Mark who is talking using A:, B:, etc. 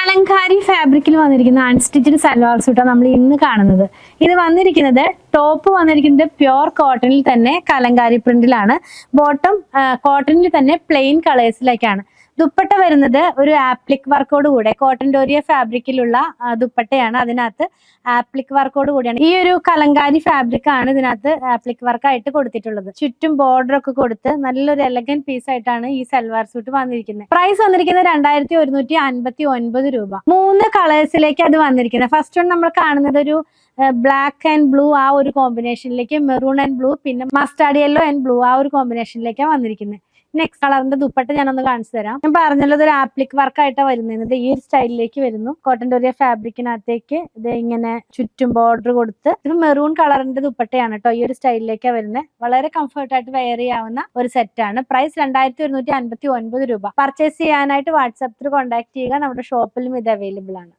A: കലങ്കാരി ഫാബ്രിക്കിൽ വന്നിരിക്കുന്ന അൺസ്റ്റിച്ചഡ് സൽവാർ സൂട്ടാണ് നമ്മൾ ഇന്ന് കാണുന്നത്. ഇത് വന്നിരിക്കുന്നത് ടോപ്പ് വന്നിരിക്കുന്നത് പ്യോർ കോട്ടണിൽ തന്നെ കലങ്കാരി പ്രിന്റിലാണ്. ബോട്ടം കോട്ടണിൽ തന്നെ പ്ലെയിൻ കളേഴ്സിലേക്കാണ്. ദുപ്പട്ട വരുന്നത് ഒരു ആപ്ലിക് വർക്കോട് കൂടെ കോട്ടൺ ഡോരിയ ഫാബ്രിക്കിലുള്ള ദുപ്പട്ടയാണ്. അതിനകത്ത് ആപ്ലിക് വർക്കോട് കൂടിയാണ്. ഈ ഒരു കലങ്കാരി ഫാബ്രിക് ആണ് ഇതിനകത്ത് ആപ്ലിക് വർക്ക് ആയിട്ട് കൊടുത്തിട്ടുള്ളത്. ചുറ്റും ബോർഡർ ഒക്കെ കൊടുത്ത് നല്ലൊരു എലഗന്റ് പീസ് ആയിട്ടാണ് ഈ സൽവാർ സൂട്ട് വന്നിരിക്കുന്നത്. പ്രൈസ് വന്നിരിക്കുന്നത് 2159 രൂപ. 3 കളേഴ്സിലേക്ക് അത് വന്നിരിക്കുന്നത്. ഫസ്റ്റ് വൺ നമ്മൾ കാണുന്നത് ഒരു ബ്ലാക്ക് ആൻഡ് ബ്ലൂ ആ ഒരു കോമ്പിനേഷനിലേക്ക്, മെറൂൺ ആൻഡ് ബ്ലൂ, പിന്നെ മസ്റ്റാർഡ് യെല്ലോ ആൻഡ് ബ്ലൂ ആ ഒരു കോമ്പിനേഷനിലേക്കാണ് വന്നിരിക്കുന്നത്. നെക്സ്റ്റ് കളറിന്റെ ദുപ്പട്ട ഞാനൊന്ന് കാണിച്ചു തരാം. ഞാൻ പറഞ്ഞല്ലോ ഒരു ആപ്ലിക് വർക്ക് ആയിട്ടാണ് വരുന്നത്. ഈ ഒരു സ്റ്റൈലിലേക്ക് വരുന്നു. കോട്ടൺ ഡോരിയ ഫാബ്രിക്കിനകത്തേക്ക് ഇത് ഇങ്ങനെ ചുറ്റും ബോർഡർ കൊടുത്ത് ഇത് മെറൂൺ കളറിന്റെ ദുപ്പട്ടയാണ് കേട്ടോ. ഈ ഒരു സ്റ്റൈലിലേക്കാണ് വരുന്നത്. വളരെ കംഫർട്ടായിട്ട് വെയർ ചെയ്യാവുന്ന ഒരു സെറ്റാണ്. പ്രൈസ് 2159 രൂപ. പർച്ചേസ് ചെയ്യാനായിട്ട് വാട്സാപ്പിൽ കോൺടാക്ട് ചെയ്യുക. നമ്മുടെ ഷോപ്പിലും ഇത് അവൈലബിൾ ആണ്.